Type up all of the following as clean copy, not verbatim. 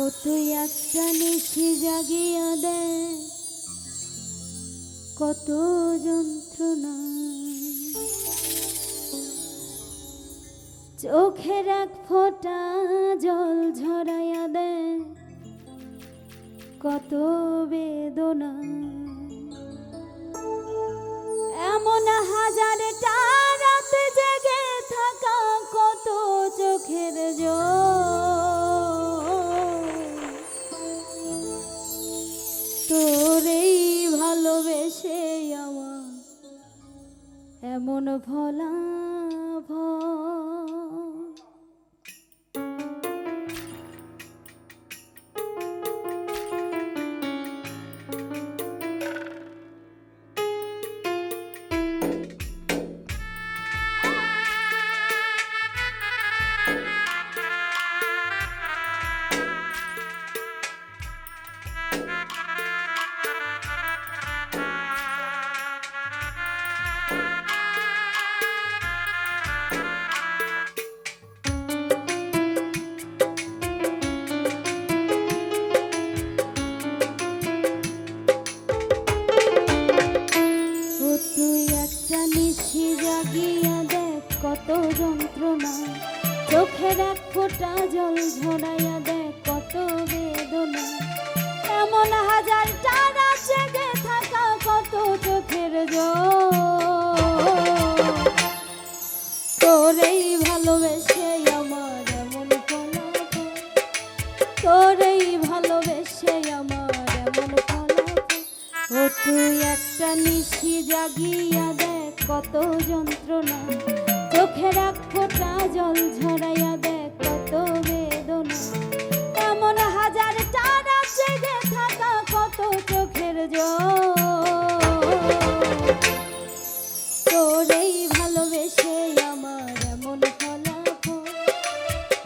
ও তুই একটা নিশি জাগিয়া দে, কত যন্ত্রণা চোখের এক ফোঁটা জল ঝরাইয়া দে, কত বেদনা এমন হাজারটা রাত জেগে থাকা, কত চোখের জল তোরেই ভালোবেসে আমার এমন ফলাফল। কত যন্ত্রণা চোখের এক ফোঁটা জল ঝরাইয়া দেয়, কত বেদনা এমন হাজারটা রাত জেগে থাকা, কত চোখের জল তোরেই ভালোবেসে আমার এমন ফলাফল, তোরেই ভালোবেসে আমার এমন ফলাফল। ও তুই একটা নিশি জাগিয়া দেখ, কত যন্ত্রণা চোখের এক ফোঁটা জল ঝরাইয়া দেখ, কত বেদনা এমন হাজারটা রাত জেগে থাকা, কত চোখের জল তোরেই ভালোবেসে আমার এমন ফলাফল,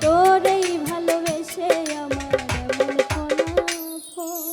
তোরেই ভালোবেসে আমার এমন ফলাফল।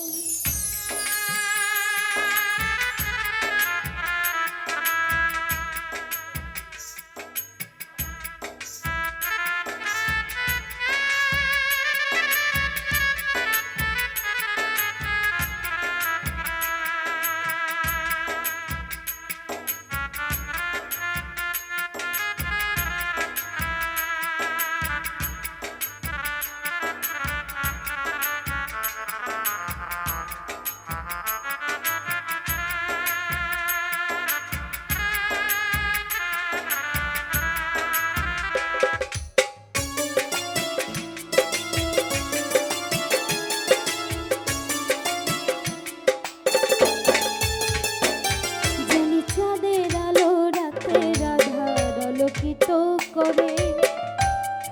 তো করে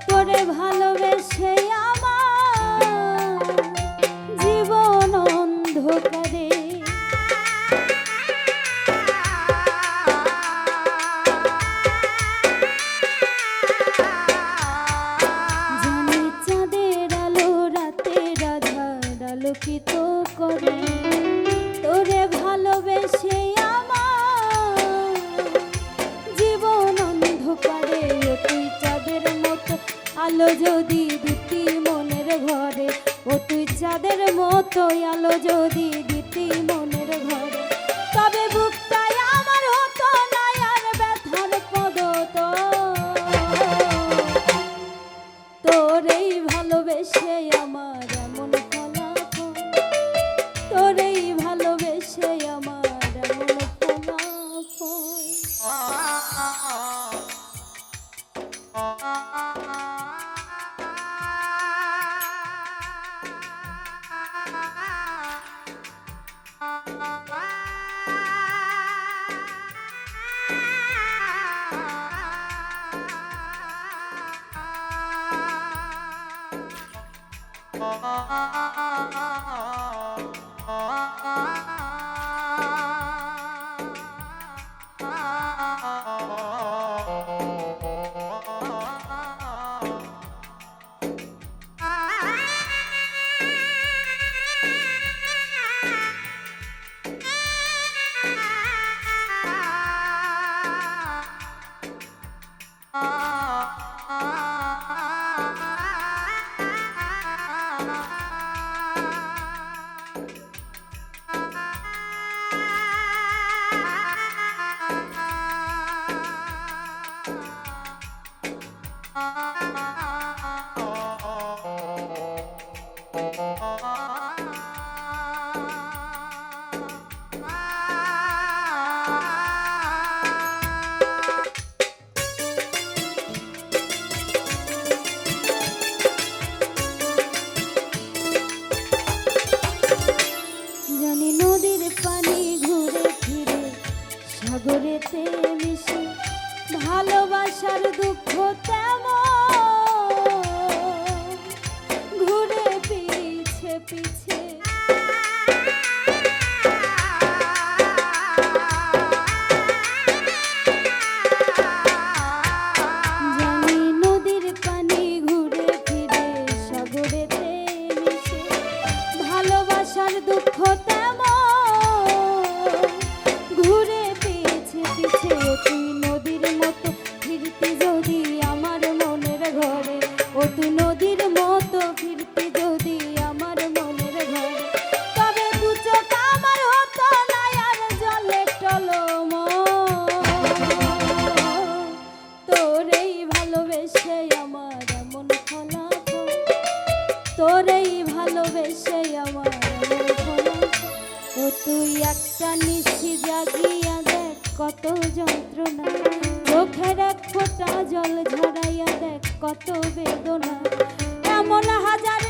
তোরে ভালোবেসে আমার জীবন অন্ধকারে, জানি চাঁদের আলো রাতের আধার আলোকিত করে, তোরে ভালোবেসে আলো যদি দিতি মনের ঘরে, ও তুই চাঁদের মতো আলো যদি দিতি মনের ঘরে, তবে বুকটাই আমার হতো না আর ব্যথার পদত। তোরেই ভালোবেসে আমার এমন ফলাফল, তোরেই ভালোবেসে আমার এমন ফলাফল। ভালোবাসার দুঃখ তেমন ঘুরে পিছে পিছে জানি নদীর পানি ঘুরে ফিরে সাগরেতে মিশে ভালোবাসার দুঃখ তেমন ঘুরে পিছে পিছে ও তুই নদীর মতো ফিরতি যদি আমার মনের ঘরে ও তুই নদীর মতো ফিরতি যদি আমার মনের ঘরে তবে দু চোখ আমার হতো না আর জলে টলম তোরেই ভালোবেসে আমার এমন ফলাফল তোরেই ভালোবেসে আমার এমন ফলাফল ও তুই একটা নিশি জাগিয়া দেখ কত যন্ত্রণা চোখের এক ফোঁটা জল ঝরাইয়া দেখ কত বেদনা এমন হাজার